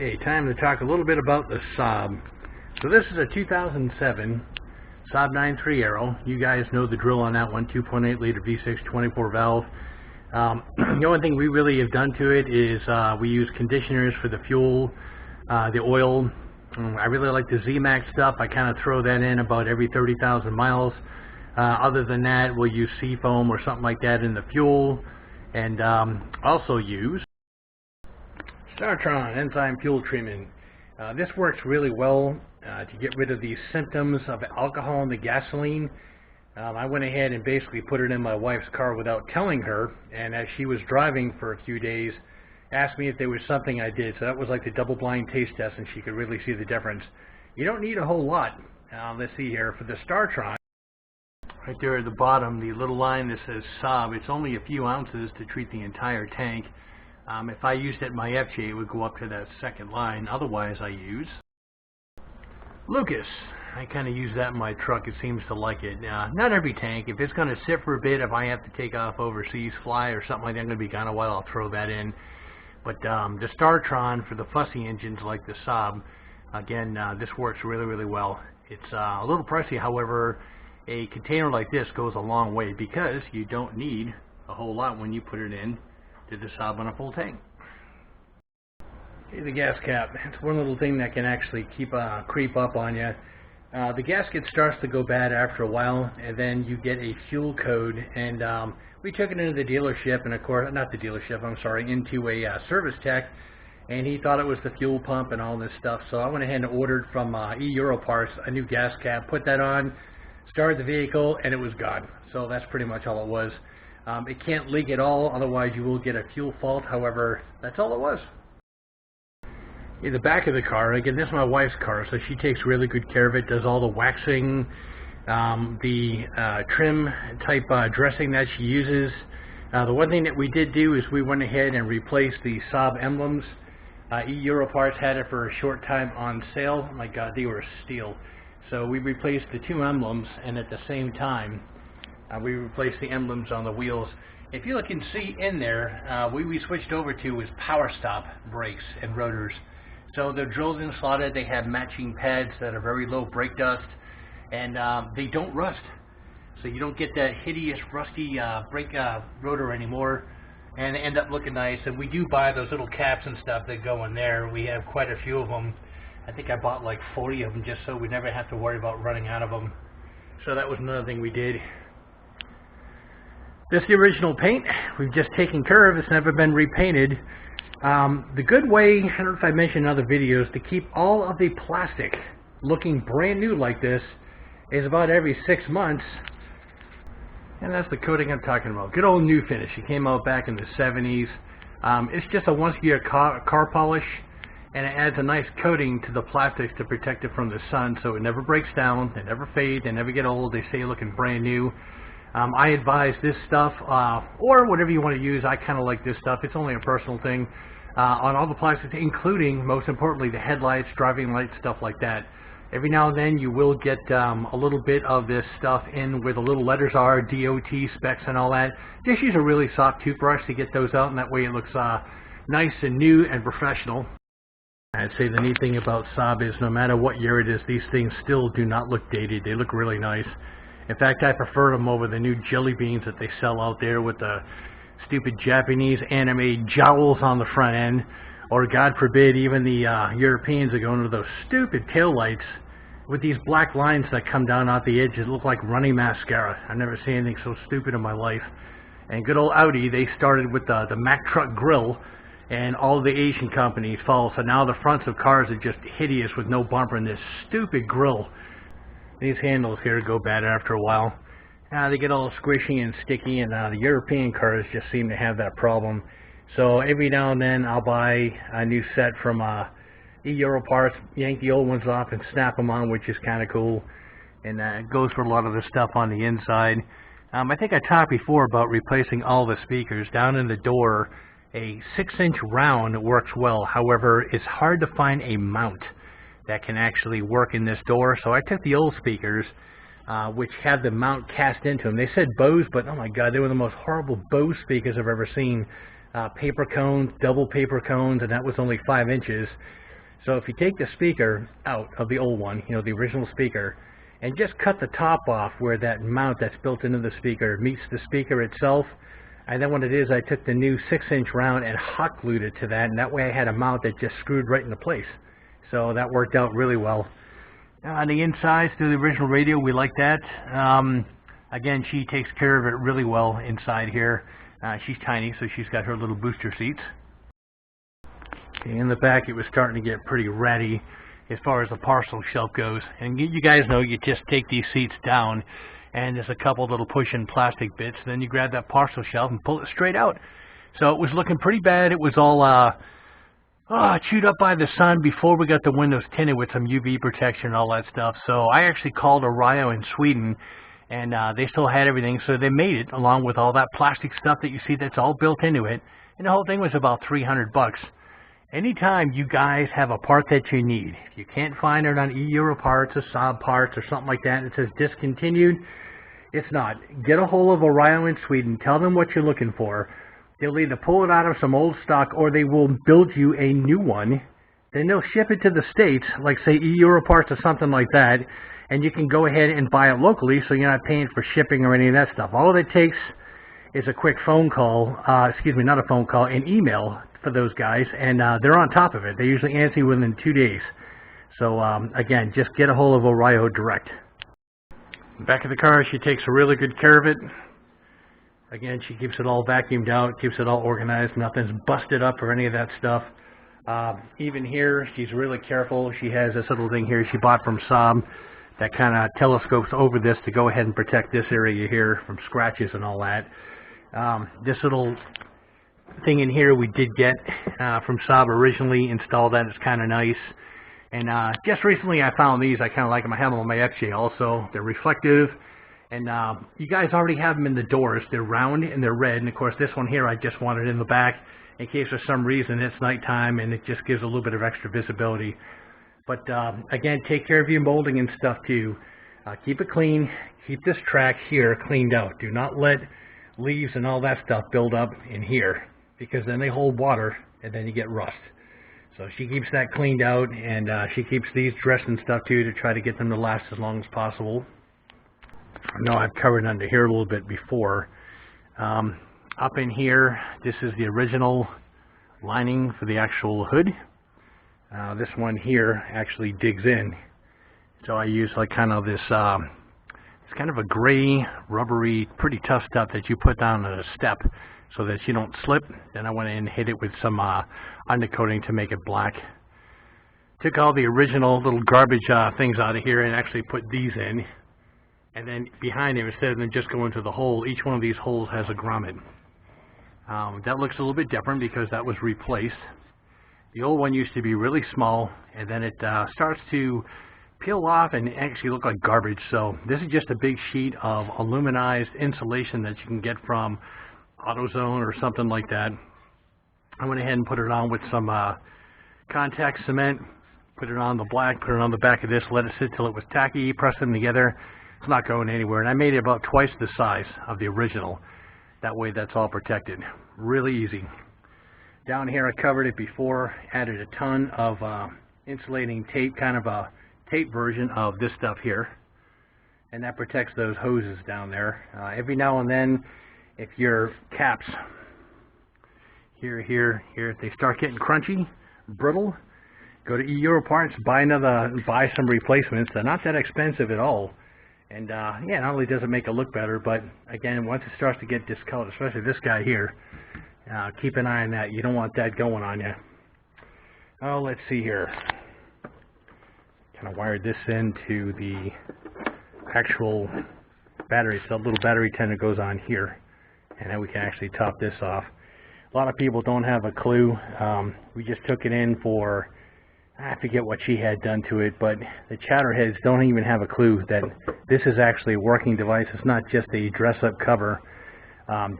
Okay, time to talk a little bit about the Saab. So this is a 2007 Saab 9.3 Aero. You guys know the drill on that one, 2.8 liter V6 24 valve. The only thing we really have done to it is we use conditioners for the fuel, the oil. I really like the Z-Max stuff. I kind of throw that in about every 30,000 miles. Other than that, we'll use seafoam or something like that in the fuel, and also use Startron Enzyme fuel treatment. This works really well to get rid of these symptoms of alcohol in the gasoline. I went ahead and basically put it in my wife's car without telling her, and as she was driving for a few days, asked me if there was something I did. So that was like the double-blind taste test, and she could really see the difference. You don't need a whole lot. Let's see here. For the Startron, right there at the bottom, the little line that says Saab, it's only a few ounces to treat the entire tank. If I used it in my FJ, it would go up to that second line. Otherwise, I use Lucas. I kind of use that in my truck. It seems to like it. Not every tank. If it's going to sit for a bit, if I have to take off overseas, fly or something like that, I'm going to be gone a while, I'll throw that in. But the Startron for the fussy engines like the Saab, again, this works really, really well. It's a little pricey, however, a container like this goes a long way because you don't need a whole lot when you put it in to the Saab on a full tank. Okay, the gas cap. It's one little thing that can actually creep up on you. The gasket starts to go bad after a while, and then you get a fuel code, and we took it into the dealership, and of course, not the dealership, I'm sorry, into a service tech, and he thought it was the fuel pump and all this stuff, so I went ahead and ordered from Aero parts a new gas cap, put that on, started the vehicle, and it was gone. So that's pretty much all it was. It can't leak at all, otherwise you will get a fuel fault. However, that's all it was. In the back of the car, again, this is my wife's car, so she takes really good care of it, does all the waxing, the trim type dressing that she uses. The one thing that we did do is we went ahead and replaced the Saab Emblems. Euro parts had it for a short time on sale. Oh my God, they were steel. So we replaced the two emblems, and at the same time, we replaced the emblems on the wheels. If you look and see in there, what we switched over to was power stop brakes and rotors. So they're drilled and slotted. They have matching pads that are very low brake dust, and they don't rust. So you don't get that hideous rusty brake rotor anymore, and they end up looking nice. And we do buy those little caps and stuff that go in there. We have quite a few of them. I think I bought like 40 of them just so we never have to worry about running out of them. So that was another thing we did. This is the original paint. We've just taken care of. It's never been repainted. The good way, I don't know if I mentioned in other videos, to keep all of the plastic looking brand new like this is about every 6 months. And that's the coating I'm talking about. Good old new finish. It came out back in the 70s. It's just a once-a-year car polish, and it adds a nice coating to the plastics to protect it from the sun so it never breaks down, they never fade, they never get old, they stay looking brand new. I advise this stuff, or whatever you want to use. I kind of like this stuff. It's only a personal thing. On all the plastics, including, most importantly, the headlights, driving lights, stuff like that. Every now and then you will get a little bit of this stuff in where the little letters are, DOT specs and all that. Just use a really soft toothbrush to get those out, and that way it looks nice and new and professional. I'd say the neat thing about Saab is no matter what year it is, these things still do not look dated. They look really nice. In fact, I prefer them over the new jelly beans that they sell out there with the stupid Japanese anime jowls on the front end. Or, God forbid, even the Europeans are going to those stupid taillights with these black lines that come down off the edges. Look like running mascara. I've never seen anything so stupid in my life. And good old Audi, they started with the Mack truck grill, and all the Asian companies follow. So now the fronts of cars are just hideous with no bumper and this stupid grill. These handles here go bad after a while. They get all squishy and sticky, and the European cars just seem to have that problem. So every now and then I'll buy a new set from Euro parts, yank the old ones off and snap them on, which is kind of cool. And it goes for a lot of the stuff on the inside. I think I talked before about replacing all the speakers. Down in the door, a 6-inch round works well. However, it's hard to find a mount that can actually work in this door. So I took the old speakers, which had the mount cast into them. They said Bose, but oh my God, they were the most horrible Bose speakers I've ever seen. Paper cones, double paper cones, and that was only 5 inches. So if you take the speaker out of the old one, you know, the original speaker, and just cut the top off where that mount that's built into the speaker meets the speaker itself, and then what it is, I took the new 6-inch round and hot glued it to that, and that way I had a mount that just screwed right into place. So that worked out really well. On the inside, through the original radio, we like that. Again, she takes care of it really well inside here. She's tiny, so she's got her little booster seats. In the back, it was starting to get pretty ratty as far as the parcel shelf goes. And you guys know, you just take these seats down, and there's a couple little pushing plastic bits. Then you grab that parcel shelf and pull it straight out. So it was looking pretty bad. It was all chewed up by the sun before we got the windows tinted with some UV protection and all that stuff. So I actually called Aero in Sweden, and they still had everything. So they made it along with all that plastic stuff that you see that's all built into it. And the whole thing was about $300. Anytime you guys have a part that you need, if you can't find it on Euro parts or Saab parts or something like that, and it says discontinued, it's not. Get a hold of Aero in Sweden, tell them what you're looking for. They'll either pull it out of some old stock or they will build you a new one. Then they'll ship it to the States, like say Euro parts or something like that, and you can go ahead and buy it locally so you're not paying for shipping or any of that stuff. All it takes is a quick phone call, not a phone call, an email for those guys, and they're on top of it. They usually answer you within 2 days. So again, just get a hold of Aero direct. Back of the car, she takes really good care of it. Again, she keeps it all vacuumed out, keeps it all organized, nothing's busted up or any of that stuff. Even here, she's really careful. She has this little thing here she bought from Saab that kind of telescopes over this to go ahead and protect this area here from scratches and all that. This little thing in here we did get from Saab originally installed. That is kind of nice. And just recently I found these. I kind of like them. I have them on my FJ also. They're reflective, and you guys already have them in the doors. They're round and they're red, and of course this one here I just wanted in the back in case for some reason it's nighttime and it just gives a little bit of extra visibility. But again, take care of your molding and stuff too. Keep it clean. Keep this track here cleaned out. Do not let leaves and all that stuff build up in here, because then they hold water and then you get rust. So she keeps that cleaned out, and she keeps these dressed and stuff too to try to get them to last as long as possible. I know I've covered under here a little bit before. Up in here, this is the original lining for the actual hood. This one here actually digs in. So I use like kind of this, it's kind of a gray, rubbery, pretty tough stuff that you put down on a step so that you don't slip. Then I went in and hit it with some undercoating to make it black. Took all the original little garbage things out of here and actually put these in. And then behind it, instead of them just going to the hole, each one of these holes has a grommet. That looks a little bit different because that was replaced. The old one used to be really small, and then it starts to peel off and actually look like garbage. So this is just a big sheet of aluminized insulation that you can get from AutoZone or something like that. I went ahead and put it on with some contact cement, put it on the black, put it on the back of this, let it sit till it was tacky, press them together. It's not going anywhere, and I made it about twice the size of the original. That way that's all protected. Really easy. Down here I covered it before, added a ton of insulating tape, kind of a tape version of this stuff here, and that protects those hoses down there. Every now and then, if your caps here, if they start getting crunchy, brittle, go to Euro parts, buy some replacements. They're not that expensive at all. And yeah, not only does it make it look better, but again, once it starts to get discolored, especially this guy here, keep an eye on that. You don't want that going on you. Oh, let's see here. Kind of wired this into the actual battery. So a little battery tender goes on here, and then we can actually top this off. A lot of people don't have a clue. We just took it in for, I forget what she had done to it, but the chatterheads don't even have a clue that this is actually a working device. It's not just a dress-up cover.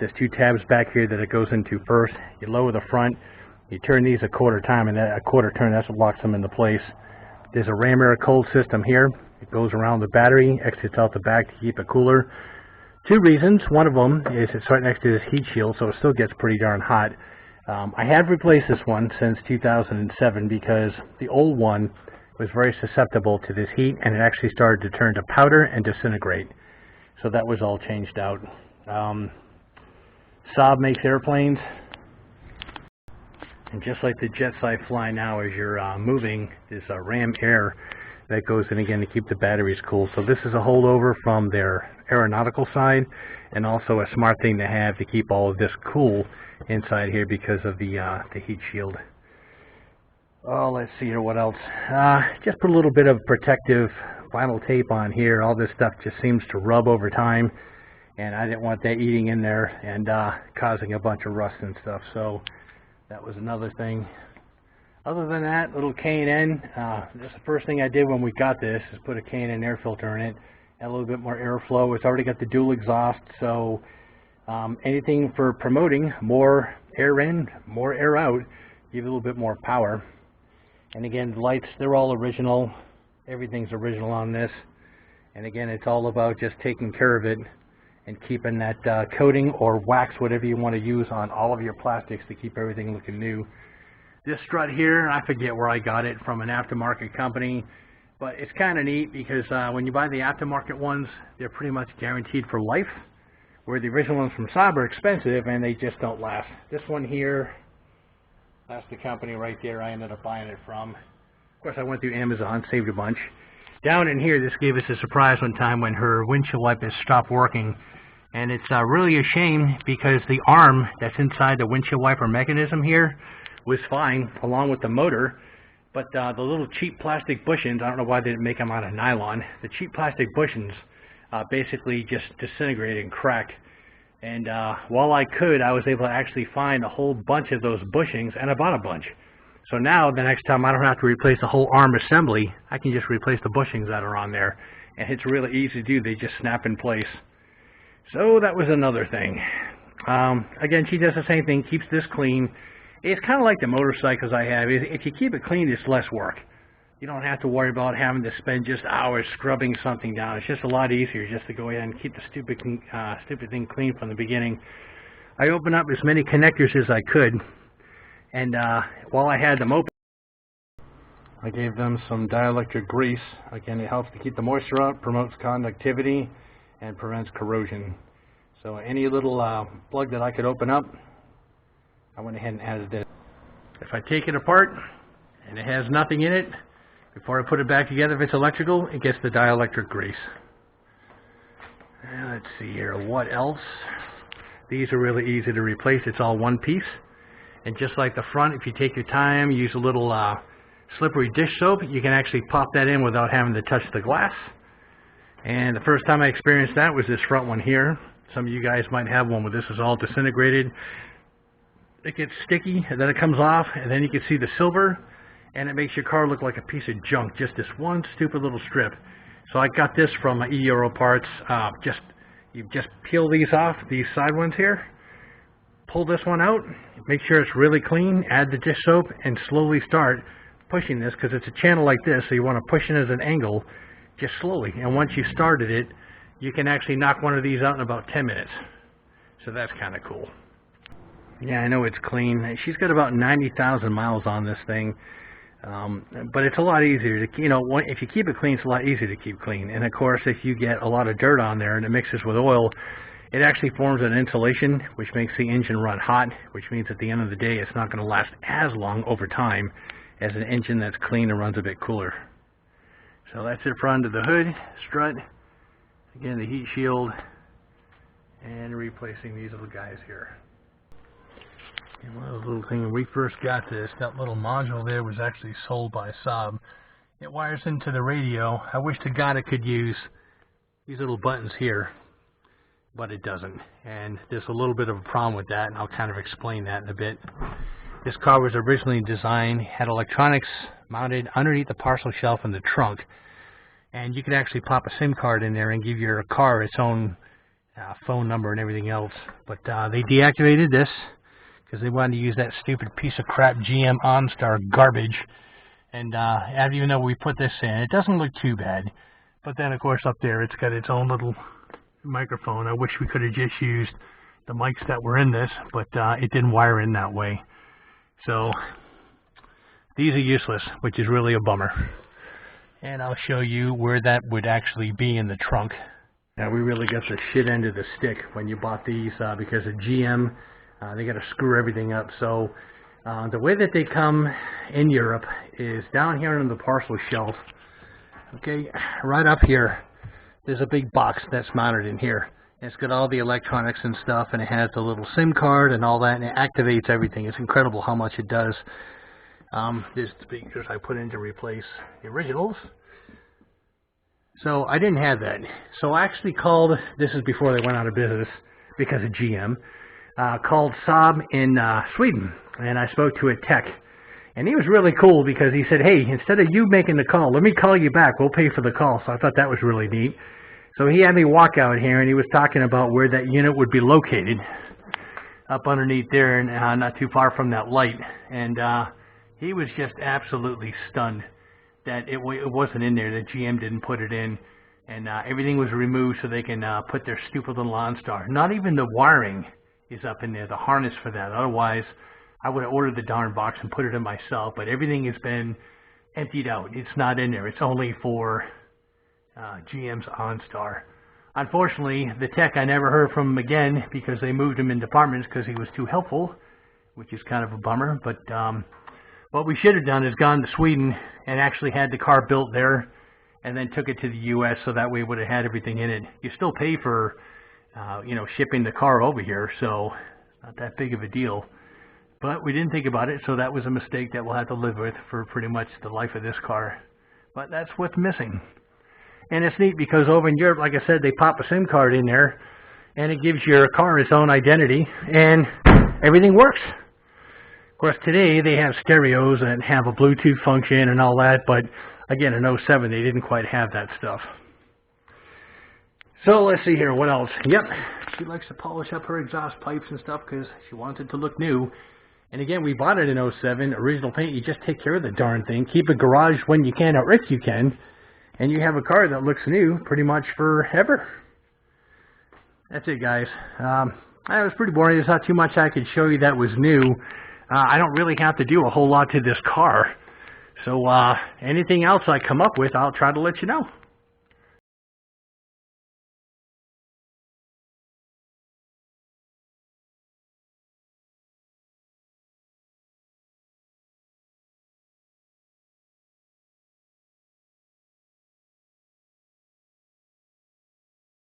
There's two tabs back here that it goes into first. You lower the front, you turn these a quarter time, and that a quarter turn, that's what locks them into place. There's a ram air cold system here. It goes around the battery, exits out the back to keep it cooler. Two reasons. One of them is it's right next to this heat shield, so it still gets pretty darn hot. I have replaced this one since 2007 because the old one was very susceptible to this heat, and it actually started to turn to powder and disintegrate. So that was all changed out. Saab makes airplanes, and just like the jets I fly now, as you're moving, there's a ram air that goes in again to keep the batteries cool. So this is a holdover from their aeronautical side, and also a smart thing to have to keep all of this cool inside here because of the heat shield. Oh, let's see here, what else? Just put a little bit of protective vinyl tape on here. All this stuff just seems to rub over time, and I didn't want that eating in there and causing a bunch of rust and stuff. So that was another thing. Other than that, little K&N. That's the first thing I did when we got this, is put a K&N air filter in it. Add a little bit more airflow. It's already got the dual exhaust, so anything for promoting more air in, more air out, give it a little bit more power. And again, the lights, they're all original. Everything's original on this. And again, it's all about just taking care of it and keeping that coating or wax, whatever you want to use, on all of your plastics to keep everything looking new. This strut here, I forget where I got it from, an aftermarket company, but it's kind of neat because when you buy the aftermarket ones, they're pretty much guaranteed for life, where the original ones from Saab are expensive and they just don't last. This one here, that's the company right there I ended up buying it from. Of course, I went through Amazon, saved a bunch. Down in here, this gave us a surprise one time when her windshield wipers stopped working. And it's really a shame because the arm that's inside the windshield wiper mechanism here was fine, along with the motor. But the little cheap plastic bushings, I don't know why they didn't make them out of nylon. The cheap plastic bushings basically just disintegrated and cracked. And while I could, I was able to actually find a whole bunch of those bushings, and I bought a bunch. So now, the next time I don't have to replace the whole arm assembly, I can just replace the bushings that are on there. And it's really easy to do. They just snap in place. So that was another thing. Again, she does the same thing, keeps this clean. It's kind of like the motorcycles I have. If you keep it clean, it's less work. You don't have to worry about having to spend just hours scrubbing something down. It's just a lot easier just to go ahead and keep the stupid thing clean from the beginning. I opened up as many connectors as I could, and while I had them open, I gave them some dielectric grease. Again, it helps to keep the moisture out, promotes conductivity, and prevents corrosion. So any little plug that I could open up, I went ahead and added it. If I take it apart and it has nothing in it, before I put it back together, if it's electrical, it gets the dielectric grease. Let's see here, what else? These are really easy to replace. It's all one piece. And just like the front, if you take your time, use a little slippery dish soap, you can actually pop that in without having to touch the glass. And the first time I experienced that was this front one here. Some of you guys might have one where this is all disintegrated. It gets sticky, and then it comes off, and then you can see the silver, and it makes your car look like a piece of junk, just this one stupid little strip. So I got this from Aero parts. You just peel these off, these side ones here, pull this one out, make sure it's really clean, add the dish soap, and slowly start pushing this, because it's a channel like this, so you want to push it at an angle, just slowly. And once you started it, you can actually knock one of these out in about 10 minutes. So that's kind of cool. Yeah, I know it's clean. She's got about 90,000 miles on this thing. But it's a lot easier to, if you keep it clean, it's a lot easier to keep clean. And of course, if you get a lot of dirt on there and it mixes with oil, it actually forms an insulation, which makes the engine run hot, which means at the end of the day, it's not going to last as long over time as an engine that's clean and runs a bit cooler. So that's it for under the hood, strut, again the heat shield, and replacing these little guys here. And one of the little things, when we first got this, that little module there was actually sold by Saab. It wires into the radio. I wish to God it could use these little buttons here, but it doesn't. And there's a little bit of a problem with that, and I'll kind of explain that in a bit. This car was originally designed, had electronics mounted underneath the parcel shelf in the trunk, and you could actually pop a SIM card in there and give your car its own phone number and everything else. But they deactivated this because they wanted to use that stupid piece of crap GM OnStar garbage. And even though we put this in, it doesn't look too bad. But then, of course, up there, it's got its own little microphone. I wish we could have just used the mics that were in this, but it didn't wire in that way. So these are useless, which is really a bummer. And I'll show you where that would actually be in the trunk. Now we really got the shit end of the stick when you bought these because of GM. They got to screw everything up. So the way that they come in Europe is down here on the parcel shelf. Okay, right up here, there's a big box that's mounted in here. It's got all the electronics and stuff, and it has the little SIM card and all that, and it activates everything. It's incredible how much it does. There's the speakers I put in to replace the originals. So I didn't have that. So I actually called, this is before they went out of business because of GM, called Saab in Sweden, and I spoke to a tech. And he was really cool because he said, hey, instead of you making the call, let me call you back. We'll pay for the call. So I thought that was really neat. So he had me walk out here, and he was talking about where that unit would be located, up underneath there, and not too far from that light. And he was just absolutely stunned that it wasn't in there, that GM didn't put it in, and everything was removed so they can put their stupid little OnStar. Not even the wiring is up in there, the harness for that. Otherwise, I would have ordered the darn box and put it in myself, but everything has been emptied out. It's not in there. It's only for GM's OnStar. Unfortunately, the tech, I never heard from him again because they moved him in departments because he was too helpful, which is kind of a bummer. But what we should have done is gone to Sweden and actually had the car built there and then took it to the U.S. so that way it would have had everything in it. You still pay for, shipping the car over here, so not that big of a deal. But we didn't think about it, so that was a mistake that we'll have to live with for pretty much the life of this car. But that's what's missing. And it's neat because over in Europe, like I said, they pop a SIM card in there, and it gives your car its own identity, and everything works. Of course, today they have stereos and have a Bluetooth function and all that, but again, in 07, they didn't quite have that stuff. So let's see here, what else? Yep, she likes to polish up her exhaust pipes and stuff because she wants it to look new. And again, we bought it in 07, original paint. You just take care of the darn thing. Keep it garaged when you can, or if you can. And you have a car that looks new pretty much forever. That's it, guys. That was pretty boring. There's not too much I could show you that was new. I don't really have to do a whole lot to this car. So anything else I come up with, I'll try to let you know.